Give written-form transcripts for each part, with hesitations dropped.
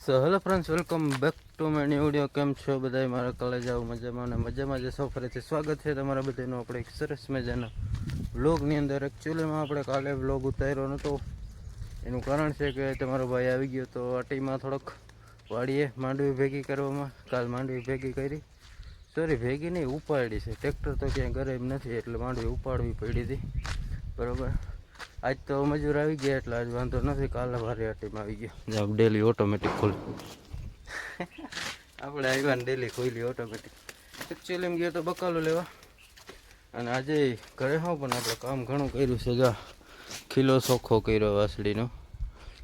So hello friends, welcome back to my new video. કેમ છો બધા? મારા કલેજ આવું મજામાં અને મજામાં જે સૌ ફરીથી સ્વાગત છે તમારા બધાનું આપણે એક સરસ મજાના વ્લોગની અંદર. એકચ્યુઅલીમાં આપણે કાલે વ્લોગ ઉતાર્યો નહોતો, એનું કારણ છે કે તમારો ભાઈ આવી ગયો તો અટીમાં થોડોક વાડીએ માંડવી ભેગી કરવામાં. કાલ માંડવી ભેગી કરી, સોરી ભેગી નહીં, ઉપાડી છે. ટ્રેક્ટર તો ક્યાંય ઘરે એમ નથી એટલે માંડવી ઉપાડવી પડી હતી, બરાબર. આજ તો મજૂર આવી ગયા એટલે આજ વાંધો નથી. કાલે ભારે આટીમાં આવી ગયો. ડેલી ઓટોમેટિક ખોલ આપણે આવ્યા ને ડેલી ખોલી ઓટોમેટિક. એકચ્યુઅલી એમ ગયો તો બકાલો લેવા, અને આજે ઘરે હોઉં પણ આપણે કામ ઘણું કર્યું છે. જા ખીલો ચોખ્ખો કર્યો વાસળીનો,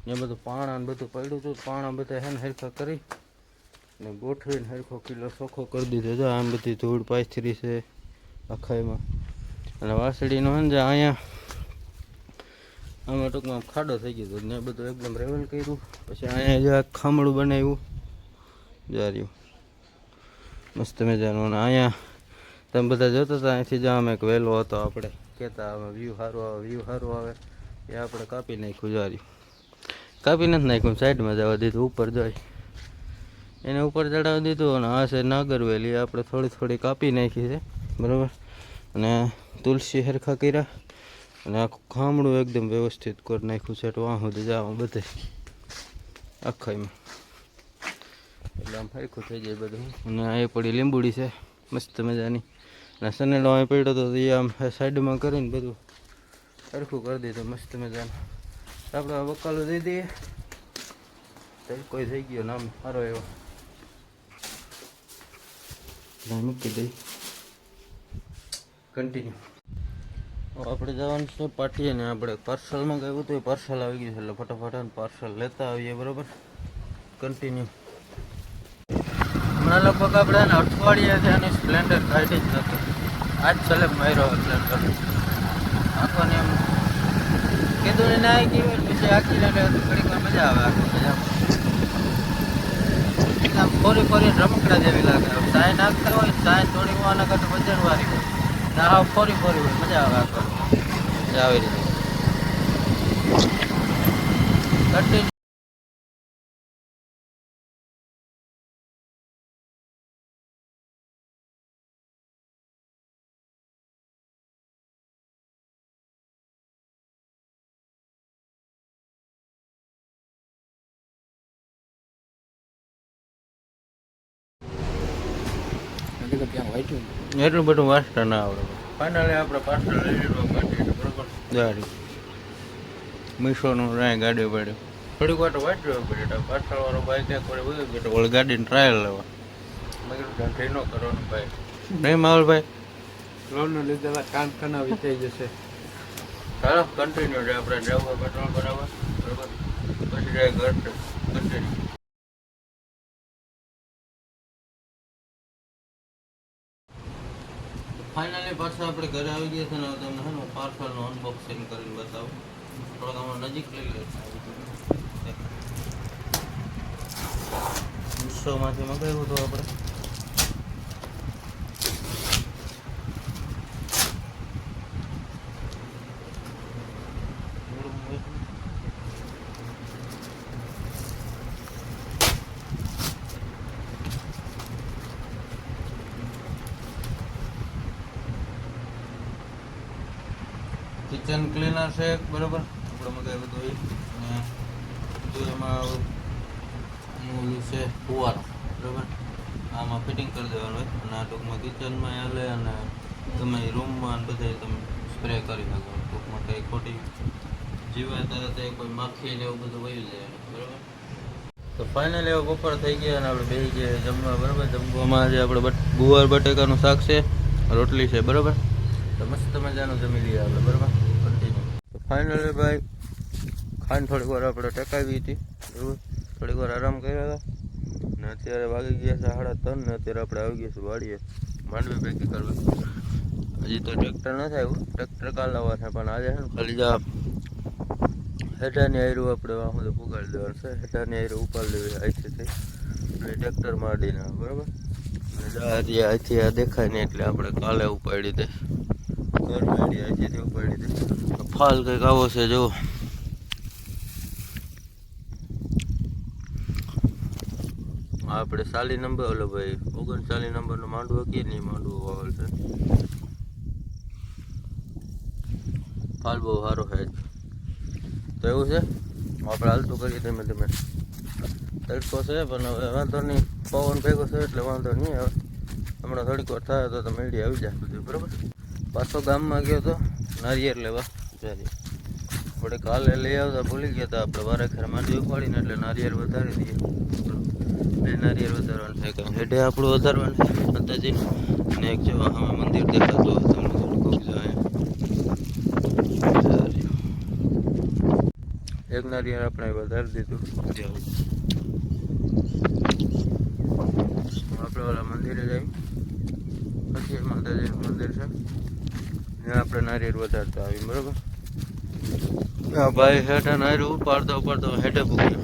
ને બધું પાણા ને બધું પડ્યું હતું. પાણા બધા હે ને હરખા કરી ને ગોઠવીને હરખો કિલો ચોખ્ખો કરી દીધો. જો આમ બધી ધૂળ પાથરી છે આખાઈમાં. અને વાસળીનો હે ને અહીંયા આમાં ટૂંકમાં ખાડો થઈ ગયો હતો ને બધું એકદમ રેવલ કર્યું. પછી અહીંયા જે ખામણું બનાવ્યું જાર્યું મસ્ત મજાનું. અને અહીંયા તમે બધા જોતા હતા અહીંથી જ આમ એક વહેલો હતો, આપણે કહેતા આમાં વ્યૂ સારું આવે, વ્યૂ સારું આવે, એ આપણે કાપી નાખ્યું. જાર્યું કાપી નથી નાખ્યું, સાઈડમાં જવા દીધું. ઉપર જાય એને ઉપર ચડાવી દીધું. અને આ છે નાગરવેલી, આપણે થોડી થોડી કાપી નાખી છે, બરાબર. અને તુલસી હરખા કર્યા અને આખું ખામણું એકદમ વ્યવસ્થિત કરી નાખ્યું છે. વાં સુધી જવા બધે આખાઈમાં, એટલે આમ હરખું થઈ જાય બધું. અને આ પડી લીંબુડી છે મસ્ત મજાની. અને સનેડો અહીં પડ્યો હતો એ આમ સાઈડમાં કરીને બધું હરખું કરી દીધું મસ્ત મજાનું. આપણે આ બકાલો દઈ દઈએ તો કોઈ થઈ ગયો નામ સારો એવો મૂકી દઈ. કન્ટિન્યુ આપણે જવાનું છે પાટીએ ને આપણે પાર્સલમાં ગયું હતું, એ પાર્સલ આવી ગયું છે એટલે ફટાફટ પાર્સલ લેતા આવીએ, બરાબર. કન્ટિન્યુ. હમણાં લગભગ આપણે એને અઠવાડિયા છે અને સ્પ્લેન્ડર કાઢી જ નથી. આજ છેલ્લે માર્યો સ્પ્લેન્ડર આખોને એમ કીધું એને આવી ગયું હોય પછી આખી એટલે ઘડીકમાં મજા આવે. આખી મજા આમ ફોરી ફોરી રમકડા જેવી લાગે. સાય નાખતા હોય, સાય થોડી હોવાના કરતા વજનવાળી હોય, ના ફોરી ફોરી હોય, મજા આવે. આખો આવી રીતે કન્ટિન્યુ. એટલું બધું વાંચતા ના આવડે. ફાઇનલી આપણે પાર્સલ લઈ લીધું ગાડી, બરોબર. ગાડી મીશોનું રાય ગાડી પડ્યું. થોડીક વાર વાંચ રહેવું પડે. પાર્સલ વાળો ભાઈ ક્યાંક પડે બધું બેઠો ઓલી ગાડીને ટ્રાયલ લેવા. મેં કીધું ધ્યાન ન કરવાનું ભાઈ, નહીં માવલભાઈ લોનને લીધે કામ ખનાવી થઈ જશે. ચાલો કન્ટિન્યુ છે આપણે જવું પેટ્રોલ બરાબર, બરાબર. પછી જાય ઘર કન્ટિન્યુ. ફાઇનલી પાછા આપણે ઘરે આવી ગયા છે ને તમને છે ને પાર્સલનું અનબોક્સિંગ કરીને બતાવું. થોડોક આમાં નજીક લઈ લે. મીશોમાંથી મંગાવ્યું હતું આપણે. કિચન ક્લીનર છે, બરાબર. આપણે મગાવ્યું હતું અને બીજું એમાં ઓલું છે ફુવારો, બરાબર. આમાં ફિટિંગ કરી દેવાનું હોય અને આ ટૂંકમાં કિચનમાં હાલે અને તમે રૂમમાં બધે તમે સ્પ્રે કરી શકો. ટૂંકમાં કંઈ ખોટી જીવાય તરત કોઈ માખી ને એવું બધું વહી જાય, બરાબર. તો ફાઇનલી હવે બપોર થઈ ગયા અને આપણે બેસી ગયા જમવા, બરાબર. જમવામાં આજે આપણે ગુવાર બટેકાનું શાક છે, રોટલી છે, બરાબર. તો મસ્ત મજાનું જમી લઈએ આપણે, બરાબર. કન્ટિન્યુ. તો ફાઇનલી ભાઈ ખાઈને થોડીક વાર આપણે ટકાવી હતી, બરાબર. થોડીક વાર આરામ કર્યો હતો ને અત્યારે વાગી ગયા છે 3:30 ને અત્યારે આપણે આવી ગયા છીએ વાડીએ માંડવી ભેગી કરવા. હજી તો ટ્રેક્ટર નથી આવ્યું, ટ્રેક્ટર કાલ આવવા છે, પણ આજે છે ને ખાલી જા હેઠાની આયરું આપણે વાં સુધી પુગાડી દેવાનું છે. હેઠાની આયરું ઉપાડી લેવી અહીંથી થઈ એટલે ટ્રેક્ટર માંડીને, બરાબર. અને અહીંથી આ દેખાય નહીં એટલે આપણે કાલે ઉપાડી દે ઘર ગાડી અહીંથી ઉપાડી દે. ફાલ કંઈક આવો છે જો. આપણે 40 નંબર ઓલો ભાઈ 39 નંબરનો માંડવો કે નહીં માંડવો વાવલ છે. ફાલ બહુ સારો છે તો એવું છે આપણે હાલતું કરીએ ધીમે ધીમે. તડકો છે પણ હવે વાંધો નહીં, પવન ભેગો છે એટલે વાંધો નહીં. હવે હમણાં થોડીક વાર થાય તો મેળી આવી જાય બધું બરાબર. પાછો ગામમાં ગયો તો નારિયેળ લેવા બિચારી આપણે કાલે લઈ આવતા ભૂલી ગયા હતા આપણે વારે ખેર માંડવી ઉપાડીને એટલે નારિયેળ વધારી દઈએ. બે નારિયેળ વધારવાનું છે કંઈ હેડે આપણું વધારવાનું છે માતાજીને. અને એક જો અમે મંદિર દેખાતું હોય તમને કહું જાય એક નારિયેળ આપણે વધારી દીધું. આપણે ઓલા મંદિરે જઈએ પછી માતાજીનું મંદિર છે ત્યાં આપણે નારિયેળ વધારતા આવીએ બરાબર. હા ભાઈ હેઠે નારિયેળ ઉપાડતો હેઠે પૂગ્યો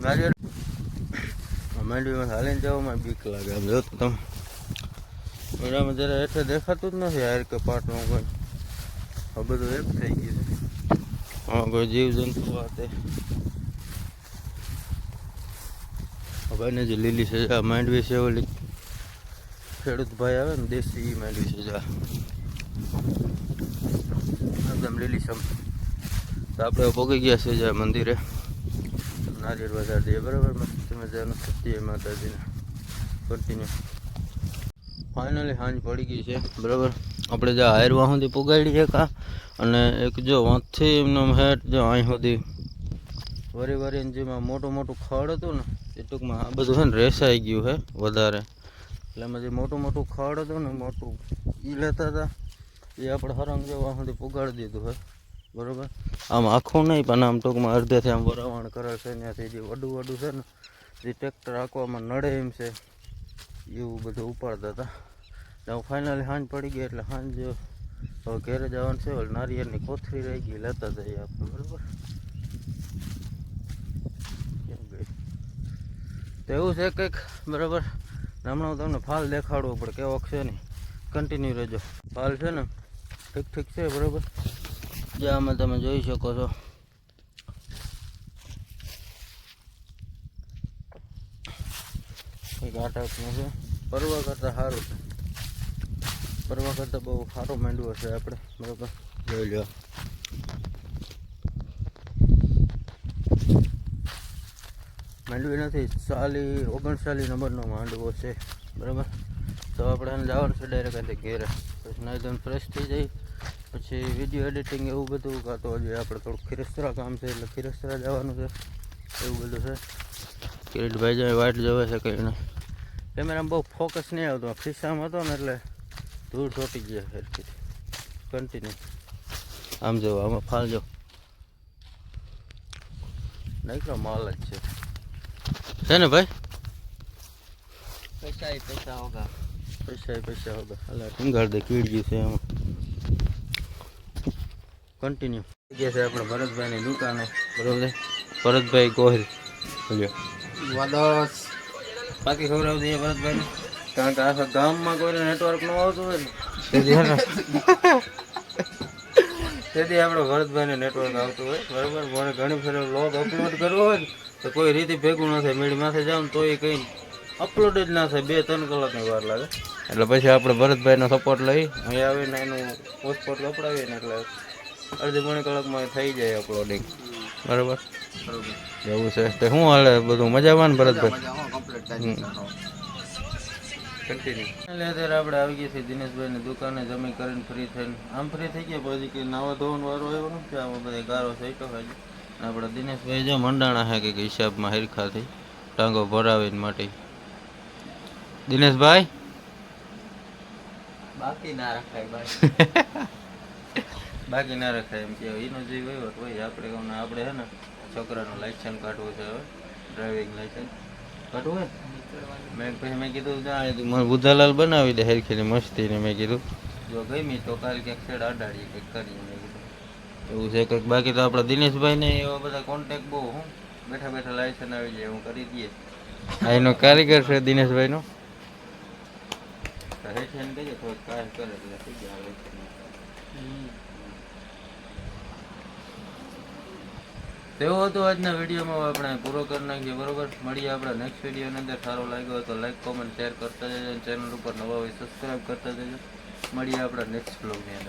નારિયેળ. માંડવીમાં હાલીને જવામાં બીક લાગે આમ જો તમે મેળામાં જરા હેઠે દેખાતું જ નથી હાર કે પાટનું કોઈ. આ બધું એક થઈ ગયું છે. હા કોઈ જીવજંતુ વાતે ભાઈને જે લીલી છે આ માંડવી છે ઓલી ખેડૂત ભાઈ આવે ને દેશી માંડવી છે જા એકદમ લીલી સમ. તો આપણે પહોંચી ગયા છે જ્યાં મંદિરે નારિયેળ વધારી દઈએ બરાબર. મસ્ત મજાનું સત્ય માતાજીને કન્ટિન્યુ. ફાઇનલી સાંજ પડી ગઈ છે બરાબર. આપણે જ્યાં હારવા સુધી પુગાડી છે કા અને એક જો વાંચથી એમનો હેઠ જો અહીં સુધી વરીને જેમાં મોટું ખડ હતું ને એ ટૂંકમાં આ બધું છે ને રેસાઈ ગયું છે વધારે. એટલે એમાં જે મોટું ખડ હતું ને મોટું એ લેતા હતા એ આપણે હરંગ જેવા સુધી પુગાડી દીધું છે બરાબર. આમ આખું નહીં પણ આમ ટૂંકમાં અડધેથી આમ વરાવણ કરે છે ત્યાંથી જે વડું છે ને જે ટ્રેક્ટર આંકવામાં નડે એમ છે એવું બધું ઉપાડતા હતા. એટલે ફાઇનલી સાંજ પડી ગઈ એટલે સાંજ હવે ઘેરે જવાનું છે. નારિયેળની કોથળી રહી ગઈ લેતા જઈએ આપણે બરાબર. તો એવું છે કંઈક બરાબર. હમણાં હું તમને ફાલ દેખાડવો પડે કેવો છે નહીં, કન્ટિન્યુ રહેજો. ફાલ છે ને ઠીક છે બરાબર. જે આમાં તમે જોઈ શકો છો કંઈક આ ટાઈપનું છે. પરવા કરતાં સારું છે, પરવા કરતાં બહુ સારો માંડવો છે આપણે બરાબર. જોઈ લો માંડવી નથી 39 નંબરનો માંડવો છે બરાબર. તો આપણે એને જવાનું છે ડાયરેક્ટ અહીંથી ઘેરે. પછી નાઈ ફ્રેશ થઈ જાય પછી વિડીયો એડિટિંગ એવું બધું કાં તો હજી આપણે થોડુંક ખીરસ્તરા કામ છે એટલે ખીરસ્તરા જવાનું છે એવું બધું છે. કિરીટભાઈ જાય વાટ જોવે છે કંઈને કેમેરામાં બહુ ફોકસ નહીં આવતું. ખિસ્સામાં હતો ને એટલે ધૂળ ચોટી ગયા ફેરથી કન્ટિન્યુ. આમ જો આમાં ફાલ જો નહીં માલ જ છે ને ભાઈ. પૈસા હોગા હાલ ટીંગાડ દે કીડ ગયું છે એમાં કન્ટિન્યુ. ગયા છે આપણે ભરતભાઈની દુકાને બરોબર. ભરતભાઈ ગોહિલ વાદસ બાકી ખવડાવી દઈએ ભરતભાઈને કારણ કે આખા ગામમાં કોઈને નેટવર્ક ન આવતું હોય ને તેથી આપણે ભરતભાઈને નેટવર્ક આવતું હોય બરાબર. મને ઘણી ફેર લોગ અપલોડ કરવો હોય ને તો કોઈ રીતે ભેગું ન થાય. મેળી માથે જાવ ને તો એ કંઈ અપલોડ જ ના થાય, 2-3 કલાકની વાર લાગે. એટલે પછી આપણે ભરતભાઈનો સપોર્ટ લઈ અહીં આવીને એનું પોસ્ટપોટ કપડાવીએ ને એટલે અડધી પોણી કલાકમાં થઈ જાય અપલોડિંગ બરાબર. એવું છે તો શું હાલે બધું મજામાં ને ભરતભાઈ? કન્ટિન્યુ. એટલે અત્યારે આપણે આવી ગયા છીએ દિનેશભાઈની દુકાને જમી કરીને ફ્રી થઈને આમ ફ્રી થઈ ગયા પછી કે નાવા ધોવાનો વારો આવ્યો નથી. આમાં બધા ગારો સઈટો હોય આપણે દિનેશભાઈ જો મંડાણા છે કે હિસાબમાં હિરખાથી ટાંગો ભરાવીને માટે. દિનેશભાઈ બાકી ના રખાય બાકી ના રખાય એમ કે એનો જે વહીવટ હોય આપણે હે ને છોકરાનું લાઇસન્સ કાઢવું છે હવે ડ્રાઇવિંગ લાઇસન્સ કાઢવું હોય મેં કીધું મને બુધાલાલ બનાવી દે હેરખીની મસ્તીને. મેં કીધું જો ગમી તો કાલે ક્યાંક છેડ અડાડીએ કંઈક કરીએ મેં કીધું એવું છે કંઈક. બાકી તો આપણા દિનેશભાઈને એવા બધા કોન્ટેક્ટ બહુ હું બેઠા લાઇસન્સ આવી જાય હું કરી દઈએ. આ એનો કારીગર છે દિનેશભાઈનો. હેઠિયાને કહીએ થોડુંક કામ કરે એટલે થઈ ગયા. તેવો હતો આજના વિડીયોમાં આપણે પૂરો કરી નાખીએ. બરોબર, મળીએ આપણે નેક્સ્ટ વિડીયોની અંદર. સારો લાગ્યો હોય તો લાઈક કોમેન્ટ શેર કરતા જજો. ચેનલ ઉપર નવા હોય સબસ્ક્રાઈબ કરતા જજો. મળીએ આપણા નેક્સ્ટ બ્લોગની અંદર.